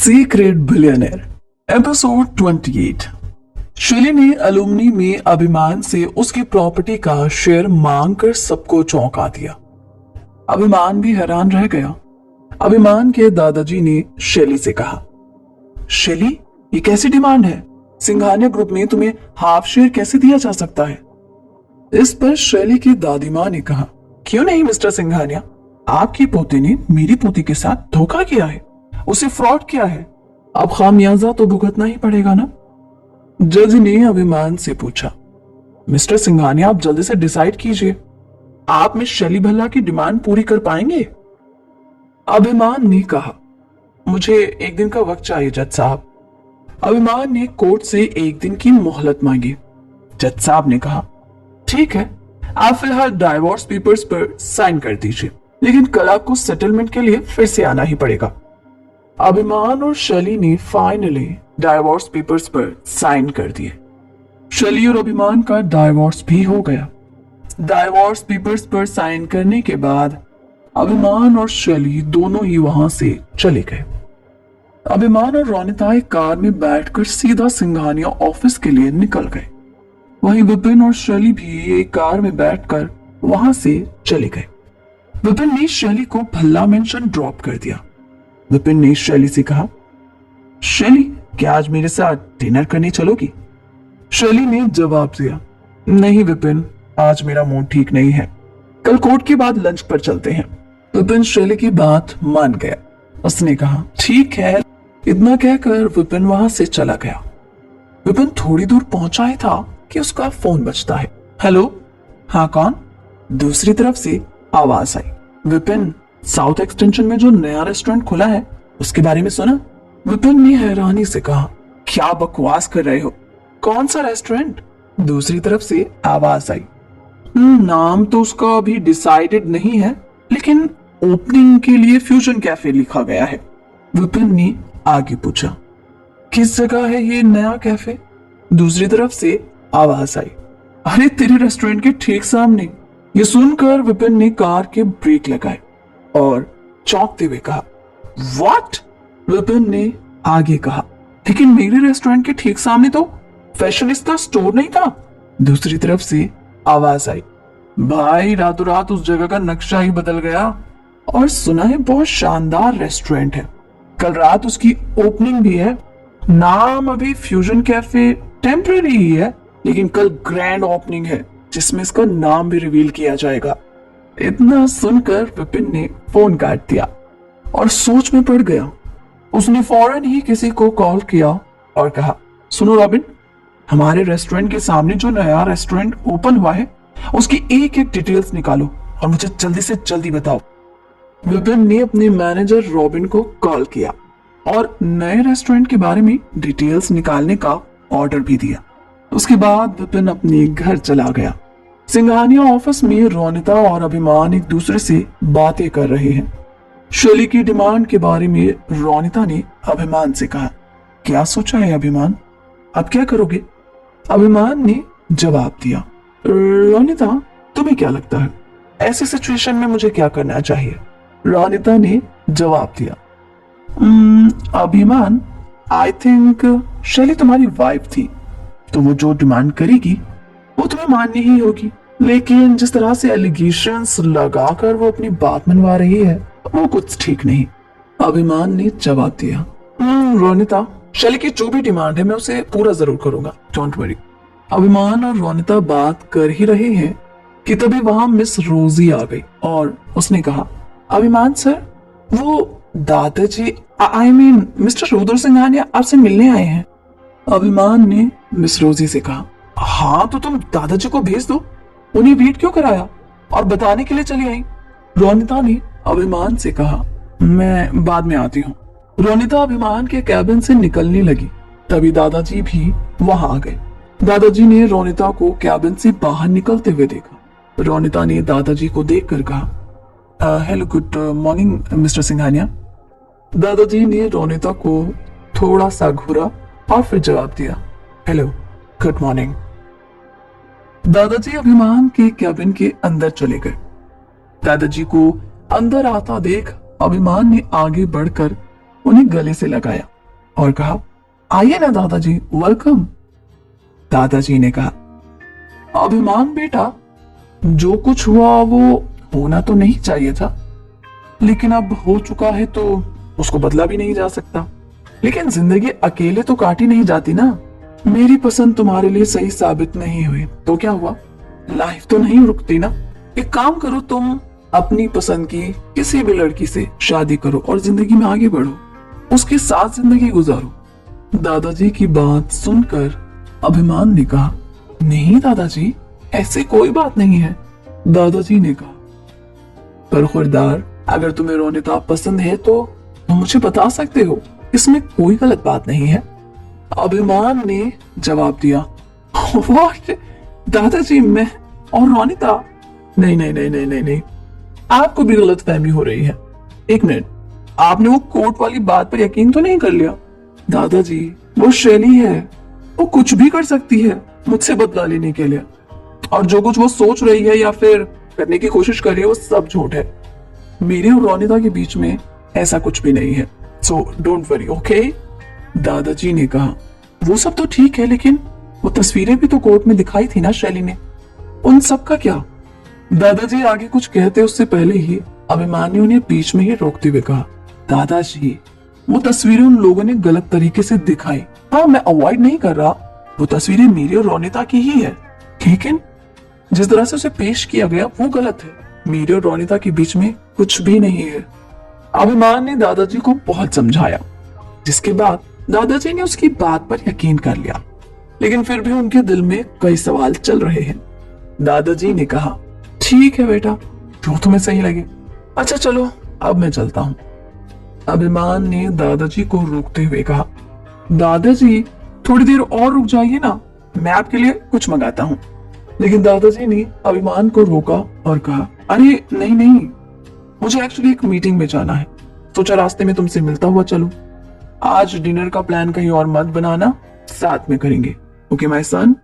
Secret billionaire episode 28। शैली ने alumni में अभिमान से उसकी प्रॉपर्टी का शेयर मांगकर सबको चौंका दिया। अभिमान भी हैरान रह गया। अभिमान के दादाजी ने शैली से कहा, शैली, ये कैसी डिमांड है? सिंघानिया ग्रुप में तुम्हें हाफ शेयर कैसे दिया जा सकता है? इस पर शैली की दादी माँ ने कहा, क्यों नहीं मिस्टर सिंघानिया, आपकी पोते ने मेरी पोती के साथ धोखा किया है, उसे फ्रॉड किया है, अब खामियाजा तो भुगतना ही पड़ेगा ना। जज ने अभिमान से पूछा, मिस्टर सिंघानिया, आप जल्दी से डिसाइड कीजिए, आप मिस शैली भल्ला की डिमांड पूरी कर पाएंगे? अभिमान ने कहा, मुझे एक दिन का वक्त चाहिए जज साहब। अभिमान ने कोर्ट से एक दिन की मोहलत मांगी। जज साहब ने कहा, ठीक है, आप फिलहाल डाइवोर्स पेपर्स पर साइन कर दीजिए, लेकिन कल आपको सेटलमेंट के लिए फिर से आना ही पड़ेगा। अभिमान और शैली ने फाइनली डाइवोर्स पेपर्स पर साइन कर दिए। शैली और अभिमान का डाइवोर्स भी हो गया। डाइवोर्स पेपर्स पर साइन करने के बाद अभिमान और शैली दोनों ही वहां से चले गए। अभिमान और रोनिता एक कार में बैठकर सीधा सिंघानिया ऑफिस के लिए निकल गए। वहीं विपिन और शैली भी एक कार में बैठकर वहां से चले गए। विपिन ने शैली को भल्ला मेंशन ड्रॉप कर दिया। विपिन ने शैली से कहा, शैली, क्या आज मेरे साथ डिनर करने चलोगी? शैली ने जवाब दिया, नहीं विपिन, आज मेरा मूड ठीक नहीं है, कल कोर्ट के बाद लंच पर चलते हैं। विपिन शैली की बात मान गया। उसने कहा, ठीक है। इतना कहकर विपिन वहां से चला गया। विपिन थोड़ी दूर पहुंचा ही था कि उसका फोन बजता है। हेलो, हाँ कौन? दूसरी तरफ से आवाज आई, विपिन, साउथ एक्सटेंशन में जो नया रेस्टोरेंट खुला है उसके बारे में सुना? विपिन ने हैरानी से कहा, क्या बकवास कर रहे हो? कौन सा रेस्टोरेंट? दूसरी तरफ से आवाज आई, नाम तो उसका अभी डिसाइडेड नहीं है, लेकिन ओपनिंग के लिए फ्यूजन कैफे लिखा गया है। विपिन ने आगे पूछा, किस जगह है ये नया कैफे? दूसरी तरफ से आवाज आई, अरे तेरे रेस्टोरेंट के ठीक सामने। ये सुनकर विपिन ने कार के ब्रेक लगाए और चौंकते हुए कहा, व्हाट? विपिन ने आगे कहा, लेकिन मेरे रेस्टोरेंट के ठीक सामने तो फैशनिस्ता स्टोर नहीं था। दूसरी तरफ से आवाज आई, भाई रातों रात उस जगह का नक्शा ही बदल गया और सुना है बहुत शानदार रेस्टोरेंट है, कल रात उसकी ओपनिंग भी है। नाम अभी फ्यूजन कैफे टेम्पररी ही है, लेकिन कल ग्रैंड ओपनिंग है जिसमें इसका नाम भी रिवील किया जाएगा। इतना सुनकर विपिन ने फोन काट दिया और सोच में पड़ गया। उसने फौरन ही किसी को कॉल किया और कहा, सुनो रॉबिन, हमारे रेस्टोरेंट के सामने जो नया रेस्टोरेंट ओपन हुआ है उसकी एक एक डिटेल्स निकालो और मुझे जल्दी से जल्दी बताओ। विपिन ने अपने मैनेजर रॉबिन को कॉल किया और नए रेस्टोरेंट के बारे में डिटेल्स निकालने का ऑर्डर भी दिया। उसके बाद विपिन अपने घर चला गया। सिंघानिया ऑफिस में रोनिता और अभिमान एक दूसरे से बातें कर रहे हैं। शैली की डिमांड के बारे में रोनिता ने अभिमान से कहा, क्या सोचा है अभिमान, अब क्या करोगे? अभिमान ने जवाब दिया, रोनिता, तुम्हें क्या लगता है ऐसी सिचुएशन में मुझे क्या करना चाहिए? रोनिता ने जवाब दिया, अभिमान, आई थिंक शैली तुम्हारी वाइफ थी, तो वो जो डिमांड करेगी वो तुम्हें माननी ही होगी, लेकिन जिस तरह से एलिगेशंस लगाकर वो अपनी बात मनवा रही है वो कुछ ठीक नहीं। अभिमान ने जवाब दिया, रोनिता, शैली की जो भी डिमांड है मैं उसे पूरा जरूर करूंगा, डोंट वरी। अभिमान और रोनिता बात कर ही रहे हैं कि तभी वहां मिस रोजी आ गई और उसने कहा, अभिमान सर, वो दादाजी, I mean mister Rudra Singhania आपसे मिलने आए हैं। अभिमान ने मिस रोजी से कहा, हाँ तो तुम दादाजी को भेज दो, उन्हें वेट क्यों कराया और बताने के लिए चली आई। रोनिता ने अभिमान से कहा, मैं बाद में आती हूँ। रोनिता अभिमान के कैबिन से निकलने लगी, तभी दादाजी भी वहां आ गए। दादाजी ने रोनिता को कैबिन से बाहर निकलते हुए देखा। रोनिता ने दादाजी को देखकर कहा, hello, good morning mister Singhania. दादाजी ने रोनिता को थोड़ा सा घूरा और फिर जवाब दिया, हेलो, गुड मॉर्निंग। दादाजी अभिमान के कैबिन के अंदर चले गए। दादाजी को अंदर आता देख अभिमान ने आगे बढ़कर उन्हें गले से लगाया और कहा, आइए ना दादाजी, वेलकम। दादाजी ने कहा, अभिमान बेटा, जो कुछ हुआ वो होना तो नहीं चाहिए था, लेकिन अब हो चुका है तो उसको बदला भी नहीं जा सकता। लेकिन जिंदगी अकेले तो काटी नहीं जाती ना। मेरी पसंद तुम्हारे लिए सही साबित नहीं हुई तो क्या हुआ, लाइफ तो नहीं रुकती ना। एक काम करो, तुम अपनी पसंद की किसी भी लड़की से शादी करो और जिंदगी में आगे बढ़ो, उसके साथ जिंदगी गुजारो। दादाजी की बात सुनकर अभिमान ने कहा, नहीं दादाजी, ऐसे कोई बात नहीं है। दादाजी ने कहा, पर खुरदार, अगर तुम्हें रोनिता पसंद है तो तुम मुझे बता सकते हो, इसमें कोई गलत बात नहीं है। अभिमान ने जवाब दिया, व्हाट दादाजी, मैं और रोनिता? नहीं नहीं नहीं नहीं नहीं नहीं, आपको भी गलत फहमी हो रही है। एक मिनट, आपने वो कोर्ट वाली बात पर यकीन तो नहीं कर लिया? दादाजी, वो शैली है, वो कुछ भी कर सकती है मुझसे बदला लेने के लिए, और जो कुछ वो सोच रही है या फिर करने की कोशिश कर रही है वो सब झूठ है। मेरे और रोनिता के बीच में ऐसा कुछ भी नहीं है, सो डोंट वरी, ओके? दादाजी ने कहा, वो सब तो ठीक है, लेकिन वो तस्वीरें भी तो कोर्ट में दिखाई थी ना शैली ने, उन सब का क्या? दादाजी आगे कुछ कहते उससे पहले ही अभिमान ने उन्हें बीच में ही रोकते हुए कहा, दादाजी, वो तस्वीरें उन लोगों ने गलत तरीके से दिखाई। हाँ, मैं अवॉइड नहीं कर रहा, वो तस्वीरें मेरी और रोनिता की ही है, लेकिन जिस तरह से उसे पेश किया गया वो गलत है। मेरे और रोनिता के बीच में कुछ भी नहीं है। अभिमान ने दादाजी को बहुत समझाया, जिसके बाद दादाजी ने उसकी बात पर यकीन कर लिया, लेकिन फिर भी उनके दिल में कई सवाल चल रहे हैं। दादाजी ने कहा, ठीक है बेटा, जो तुम्हें सही लगे। अच्छा चलो, अब मैं चलता हूँ। अभिमान ने दादाजी को रोकते हुए कहा, दादाजी, थोड़ी देर और रुक जाइए ना, मैं आपके लिए कुछ मंगाता हूँ। लेकिन दादाजी ने अभिमान को रोका और कहा, अरे नहीं नहीं, मुझे एक्चुअली एक मीटिंग में जाना है, सोचा रास्ते में तुमसे मिलता हुआ चलूं। आज डिनर का प्लान कहीं और मत बनाना, साथ में करेंगे, ओके माय सन?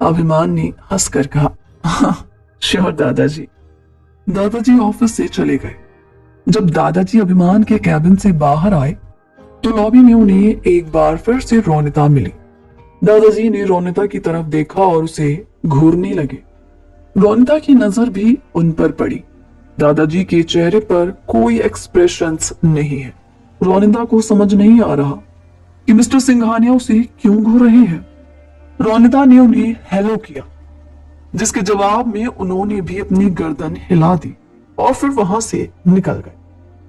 अभिमान ने हंसकर कहा, श्योर दादाजी। दादाजी ऑफिस से चले गए। जब दादाजी अभिमान के कैबिन से बाहर आए तो लॉबी में उन्हें एक बार फिर से रोनिता मिली। दादाजी ने रोनिता की तरफ देखा और उसे घूरने लगे। रोनिता की नजर भी उन पर पड़ी। दादाजी के चेहरे पर कोई एक्सप्रेशंस नहीं है। रोनिता को समझ नहीं आ रहा कि मिस्टर सिंघानिया उसे क्यों घूर रहे हैं। रोनिता ने उन्हें हेलो किया, जिसके जवाब में उन्होंने भी अपनी गर्दन हिला दी और फिर वहां से निकल गए।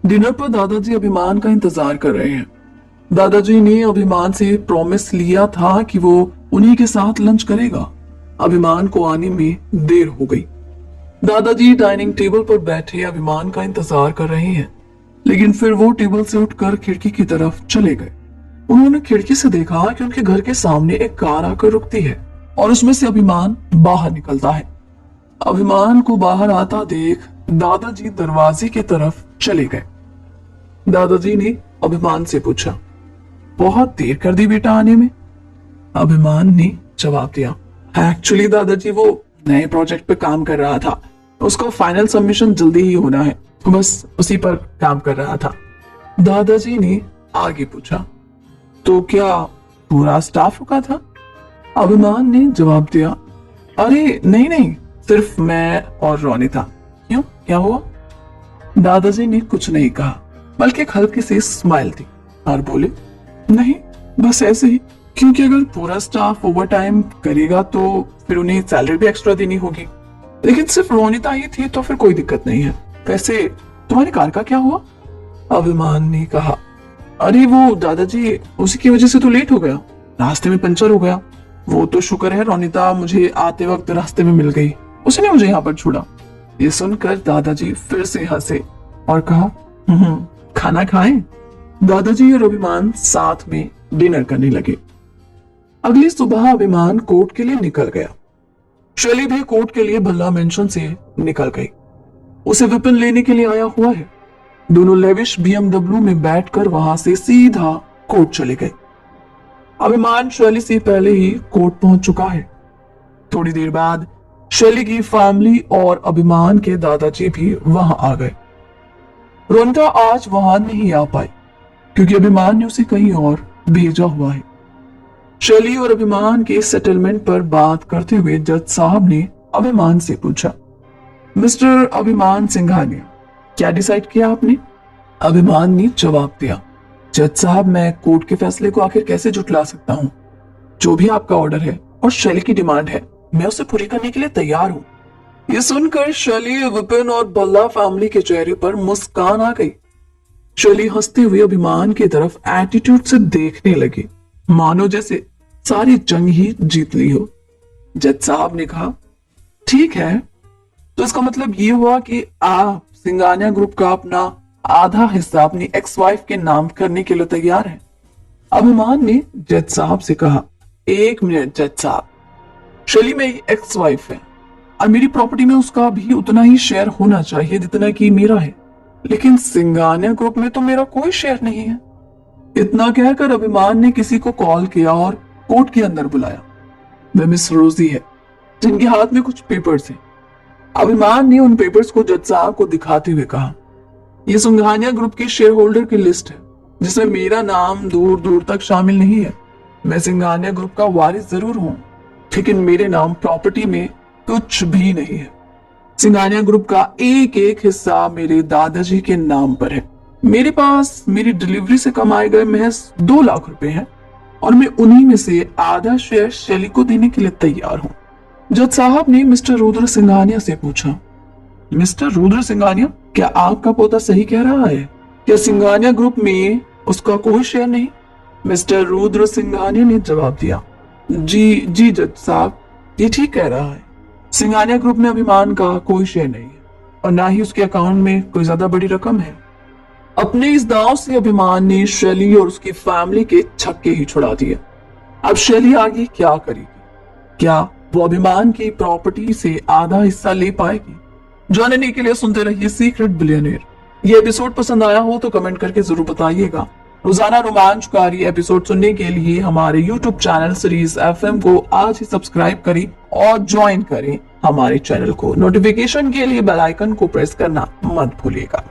डिनर पर दादाजी अभिमान का इंतजार कर रहे हैं। दादाजी ने अभिमान से प्रॉमिस लिया था कि वो उन्हीं के साथ लंच करेगा। अभिमान को आने में देर हो गई। दादाजी डाइनिंग टेबल पर बैठे अभिमान का इंतजार कर रहे हैं, लेकिन फिर वो टेबल से उठकर खिड़की की तरफ चले गए। उन्होंने खिड़की से देखा कि उनके घर के सामने एक कार आकर रुकती है और उसमें से अभिमान बाहर निकलता है। अभिमान को बाहर आता देख दादाजी दरवाजे की तरफ चले गए। दादाजी ने अभिमान से पूछा, बहुत देर कर दी बेटा आने में? अभिमान ने जवाब दिया, एक्चुअली दादाजी वो नए प्रोजेक्ट पे काम कर रहा था, उसको फाइनल सबमिशन जल्दी ही होना है, तो बस उसी पर काम कर रहा था। दादाजी ने आगे पूछा, तो क्या पूरा स्टाफ रुका था? अभिमान ने जवाब दिया, अरे नहीं नहीं, सिर्फ मैं और रोनिता। क्यों, क्या हुआ? दादाजी ने कुछ नहीं कहा, बल्कि एक हल्की सी स्माइल दी और बोले, नहीं बस ऐसे ही, क्योंकि अगर पूरा स्टाफ ओवर टाइम करेगा तो फिर उन्हें सैलरी भी एक्स्ट्रा देनी होगी, लेकिन सिर्फ रोनिता ही थी तो फिर कोई दिक्कत नहीं है। वैसे तुम्हारी कार का क्या हुआ? अभिमान ने कहा, अरे वो दादाजी, उसी की वजह से तो लेट हो गया, रास्ते में पंचर हो गया। वो तो शुक्र है रोनिता मुझे आते वक्त रास्ते में मिल गई, उसने मुझे यहाँ पर छोड़ा। ये सुनकर दादाजी फिर से हंसे और कहा, खाना खाएं? दादाजी और अभिमान साथ में डिनर करने लगे। अगली सुबह अभिमान कोर्ट के लिए निकल गया। शैली भी कोर्ट के लिए भल्ला मेंशन से निकल गई। उसे वेपन लेने के लिए आया हुआ है। दोनों लेविश BMW में बैठकर वहां से सीधा कोर्ट चले गए। अभिमान शैली से पहले ही कोर्ट पहुंच चुका है। थोड़ी देर बाद शैली की फैमिली और अभिमान के दादाजी भी वहां आ गए। रोनिता आज वहां नहीं आ पाई क्योंकि अभिमान ने उसे कहीं और भेजा हुआ है। शैली और अभिमान के सेटलमेंट पर बात करते हुए जज साहब ने अभिमान से पूछा, मिस्टर अभिमान सिंघानिया, क्या डिसाइड किया आपने? अभिमान ने जवाब दिया, जज साहब, मैं कोर्ट के फैसले को आखिर कैसे झुठला सकता हूँ? जो भी आपका ऑर्डर है और शैली की डिमांड है, मैं उसे पूरी करने के लिए तैयार हूँ। ये सुनकर शैली, विपिन और बल्ला फैमिली के चेहरे पर मुस्कान आ गई। शैली हंसते हुए अभिमान की तरफ एटीट्यूड से देखने लगी, मानो जैसे सारी जंग ही जीत ली हो। जज साहब ने कहा, ठीक है, तो इसका मतलब ये हुआ कि आप सिंघानिया ग्रुप का अपना आधा हिस्सा अपनी एक्स वाइफ के नाम करने के लिए तैयार हैं। अभिमान ने जज साहब से कहा, एक मिनट जज साहब, शैली मेरी एक्स वाइफ है और मेरी प्रॉपर्टी में उसका भी उतना ही शेयर होना चाहिए जितना कि मेरा है, लेकिन सिंघानिया ग्रुप में तो मेरा कोई शेयर नहीं है। इतना कहकर अभिमान ने किसी को कॉल किया और कोर्ट के अंदर बुलाया। वह मिस रोजी है, जिनके हाथ में कुछ पेपर्स हैं। अभिमान ने उन पेपर्स को जज साहब को दिखाते हुए कहा, यह सिंघानिया ग्रुप के शेयर होल्डर की लिस्ट है, जिसमें मेरा नाम दूर दूर तक शामिल नहीं है। मैं सिंघानिया ग्रुप का वारिस जरूर हूं, लेकिन मेरे नाम प्रॉपर्टी में कुछ भी नहीं है। सिंघानिया ग्रुप का एक एक हिस्सा मेरे दादाजी के नाम पर है। मेरे पास मेरी डिलीवरी से कमाए गए महज 2 लाख रुपए हैं और मैं उन्हीं में से आधा शेयर शैली को देने के लिए तैयार हूँ। जज साहब ने मिस्टर रुद्र सिंघानिया से पूछा, मिस्टर रुद्र सिंघानिया, क्या आपका पोता सही कह रहा है? क्या सिंघानिया ग्रुप में उसका कोई शेयर नहीं? मिस्टर रुद्र सिंघानिया ने जवाब दिया, जी जज साहब, ये ठीक कह रहा है। सिंघानिया ग्रुप में अभिमान का कोई शेयर नहीं है और ना ही उसके अकाउंट में कोई ज्यादा बड़ी रकम है। अपने इस दांव से अभिमान ने शैली और उसकी फैमिली के छक्के ही छुड़ा दिए। अब शैली आगे क्या करेगी? क्या वो अभिमान की प्रॉपर्टी से आधा हिस्सा ले पाएगी? जानने के लिए सुनते रहिए सीक्रेट बिलियनियर। ये एपिसोड पसंद आया हो तो कमेंट करके जरूर बताइएगा। रोजाना रोमांचकारी एपिसोड सुनने के लिए हमारे YouTube चैनल सीरीज FM को आज ही सब्सक्राइब करें और ज्वाइन करें हमारे चैनल को। नोटिफिकेशन के लिए बेल आइकन को प्रेस करना मत भूलिएगा।